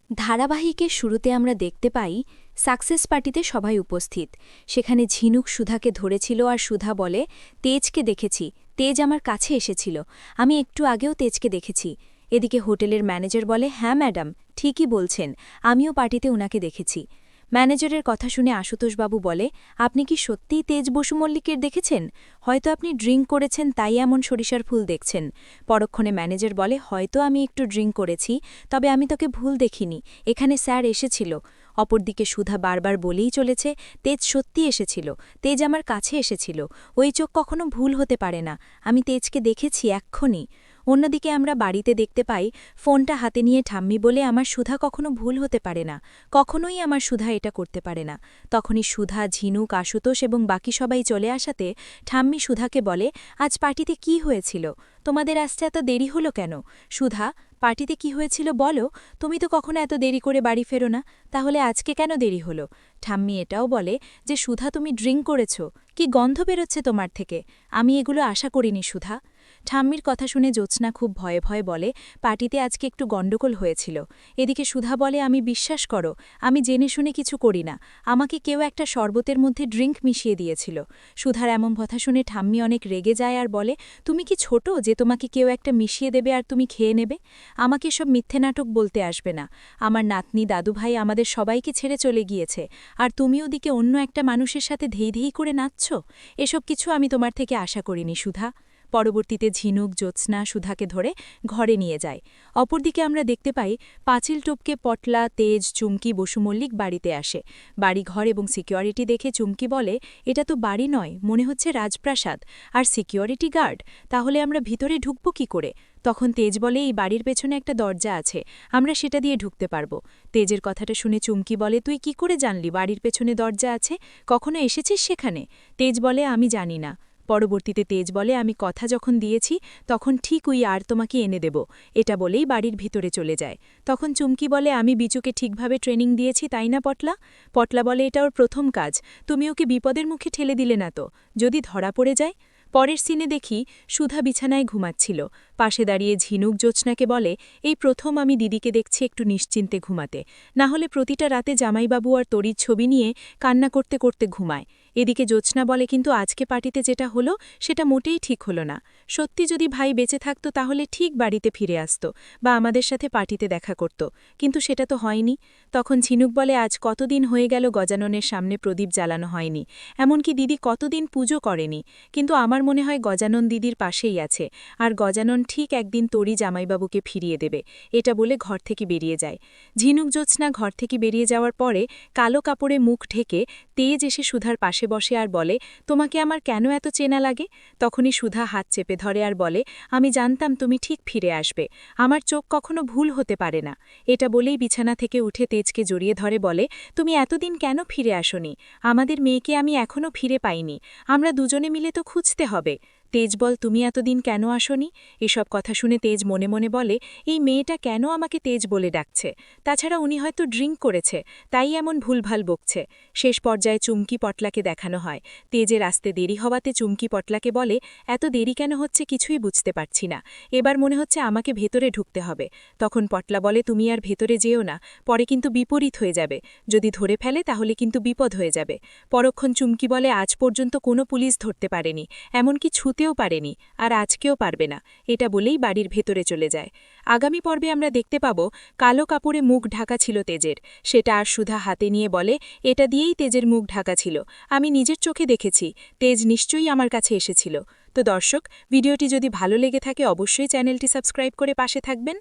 ধারাবাহিকের শুরুতে আমরা দেখতে পাই সাকসেস পার্টিতে সবাই উপস্থিত। সেখানে ঝিনুক সুধাকে ধরেছিল আর সুধা বলে, তেজকে দেখেছি, তেজ আমার কাছে এসেছিল, আমি একটু আগেও তেজকে দেখেছি। এদিকে হোটেলের ম্যানেজার বলে, হ্যাঁ ম্যাডাম, ঠিকই বলছেন, আমিও পার্টিতে উনাকে দেখেছি। ম্যানেজারের কথা শুনে আশুতোষবাবু বলে, আপনি কি সত্যিই তেজ বসু মল্লিকের দেখেছেন? হয়তো আপনি ড্রিঙ্ক করেছেন, তাই এমন সরিষার ফুল দেখছেন। পরক্ষণে ম্যানেজার বলে, হয়তো আমি একটু ড্রিঙ্ক করেছি, তবে আমি তোকে ভুল দেখিনি, এখানে স্যার এসেছিল। অপরদিকে সুধা বারবার বলেই চলেছে, তেজ সত্যি এসেছিল, তেজ আমার কাছে এসেছিল, ওই চোখ কখনো ভুল হতে পারে না, আমি তেজকে দেখেছি এক্ষুনি। অন্যদিকে আমরা বাড়িতে দেখতে পাই ফোনটা হাতে নিয়ে ঠাম্মি বলে, আমার সুধা কখনো ভুল হতে পারে না, কখনোই আমার সুধা এটা করতে পারে না। তখনই সুধা, ঝিনুক, আশুতোষ এবং বাকি সবাই চলে আসাতে ঠাম্মি সুধাকে বলে, আজ পার্টিতে কি হয়েছিল? তোমাদের আসতে এত দেরি হলো কেন? সুধা, পার্টিতে কি হয়েছিল বলো, তুমি তো কখনো এত দেরি করে বাড়ি ফেরো না, তাহলে আজকে কেন দেরি হলো? ঠাম্মি এটাও বলে যে, সুধা তুমি ড্রিঙ্ক করেছ, কি গন্ধ বেরোচ্ছে তোমার থেকে, আমি এগুলো আশা করিনি সুধা। ঠাম্মির কথা শুনে জ্যোৎস্না খুব ভয়ে ভয়ে বলে, পার্টিতে আজকে একটু গণ্ডগোল হয়েছিল। এদিকে সুধা বলে, আমি বিশ্বাস করো, আমি জেনে শুনে কিছু করি না, আমাকে কেউ একটা শরবতের মধ্যে ড্রিঙ্ক মিশিয়ে দিয়েছিল। সুধার এমন কথা শুনে ঠাম্মি অনেক রেগে যায় আর বলে, তুমি কি ছোট যে তোমাকে কেউ একটা মিশিয়ে দেবে আর তুমি খেয়ে নেবে? আমাকে সব মিথ্যে নাটক বলতে আসবে না। আমার নাতনি, দাদুভাই আমাদের সবাইকে ছেড়ে চলে গিয়েছে, আর তুমি ওদিকে অন্য একটা মানুষের সাথে ধেই ধেই করে নাচছ? এসব কিছু আমি তোমার থেকে আশা করিনি সুধা। পরবর্তীতে ঝিনুক, জ্যোৎস্না সুধাকে ধরে ঘরে নিয়ে যায়। অপরদিকে আমরা দেখতে পাই পাঁচিল টপকে পটলা, তেজ, চুমকি, বসু মল্লিক বাড়িতে আসে। বাড়িঘর এবং সিকিউরিটি দেখে চুমকি বলে, এটা তো বাড়ি নয়, মনে হচ্ছে রাজপ্রাসাদ, আর সিকিউরিটি গার্ড, তাহলে আমরা ভিতরে ঢুকব কি করে? তখন তেজ বলে, এই বাড়ির পেছনে একটা দরজা আছে, আমরা সেটা দিয়ে ঢুকতে পারব। তেজের কথাটা শুনে চুমকি বলে, তুই কি করে জানলি বাড়ির পেছনে দরজা আছে? কখনো এসেছিস সেখানে? তেজ বলে, আমি জানি না। পরবর্তীতে তেজ বলে, আমি কথা যখন দিয়েছি তখন ঠিক ওই আর তোমাকে এনে দেব, এটা বলেই বাড়ির ভিতরে চলে যায়। তখন চুমকি বলে, আমি বিচুকে ঠিকভাবে ট্রেনিং দিয়েছি তাই না পটলা? পটলা বলে, এটা ওর প্রথম কাজ, তুমি ওকে বিপদের মুখে ঠেলে দিলে না তো, যদি ধরা পড়ে যায়? পরের সিনে দেখি সুধা বিছানায় ঘুমাচ্ছিল। পাশে দাঁড়িয়ে ঝিনুক জ্যোৎস্নাকে বলে, এই প্রথম আমি দিদিকে দেখছি একটু নিশ্চিন্তে ঘুমাতে, না হলে প্রতিটা রাতে জামাইবাবু আর তরির ছবি নিয়ে কান্না করতে করতে ঘুমায়। এদিকে জ্যোৎস্না বলে, কিন্তু আজকে পার্টিতে যেটা হলো সেটা মোটেই ঠিক হলো না। সত্যি যদি ভাই বেঁচে থাকত তাহলে ঠিক বাড়িতে ফিরে আসত বা আমাদের সাথে পার্টিতে দেখা করত, কিন্তু সেটা তো হয়নি। তখন ঝিনুক বলে, আজ কতদিন হয়ে গেল গজাননের সামনে প্রদীপ জ্বালানো হয়নি, এমনকি দিদি কতদিন পুজো করেনি, কিন্তু আমার মনে হয় গজানন দিদির পাশেই আছে, আর গজানন ঠিক একদিন তরি জামাইবাবুকে ফিরিয়ে দেবে, এটা বলে ঘর থেকে বেরিয়ে যায়। ঝিনুক জ্যোৎস্না ঘর থেকে বেরিয়ে যাওয়ার পরে কালো কাপড়ে মুখ ঢেকে তেজ এসে সুধার পাশে বসে আর বলে, তোমাকে আমার কেন এত চেনা লাগে? তখনই সুধা হাত চেপে ধরে আর বলে, আমি জানতাম তুমি ঠিক ফিরে আসবে, আমার চোখ কখনো ভুল হতে পারে না। এটা বলেই বিছানা থেকে উঠে তেজকে জড়িয়ে ধরে বলে, তুমি এতদিন কেন ফিরে আসোনি? আমাদের মেয়েকে আমি এখনও ফিরে পাইনি, আমরা দুজনে মিলে তো খুঁজতে হবে। তেজ বল, তুমি এতদিন কেন আসোনি? এসব কথা শুনে তেজ মনে মনে বলে, এই মেয়েটা কেন আমাকে তেজ বলে ডাকছে? তাছাড়া উনি হয়তো ড্রিঙ্ক করেছে, তাই এমন ভুলভাল বকছে। শেষ পর্যায়ে চুমকি পটলাকে দেখানো হয়। তেজের আসতে দেরি হওয়াতে চুমকি পটলাকে বলে, এত দেরি কেন হচ্ছে কিছুই বুঝতে পারছি না, এবার মনে হচ্ছে আমাকে ভেতরে ঢুকতে হবে। তখন পটলা বলে, তুমি আর ভেতরে যেও না, পরে কিন্তু বিপরীত হয়ে যাবে, যদি ধরে ফেলে তাহলে কিন্তু বিপদ হয়ে যাবে। পরক্ষণ চুমকি বলে, আজ পর্যন্ত কোনো পুলিশ ধরতে পারেনি, এমনকি ছুঁতেও পারেনি, আর আজকেও পারবে না, এটা বলেই বাড়ির ভেতরে চলে যায়। আগামী পর্বে আমরা দেখতে পাব কালো কাপড়ে মুখ ঢাকা ছিল তেজের, সেটা আর সুধা হাতে নিয়ে বলে, এটা দিয়েই তেজের মুখ ঢাকা ছিল, আমি নিজের চোখে দেখেছি, তেজ নিশ্চয়ই আমার কাছে এসেছিল। তো দর্শক, ভিডিওটি যদি ভালো লেগে থাকে অবশ্যই চ্যানেলটি সাবস্ক্রাইব করে পাশে থাকবেন।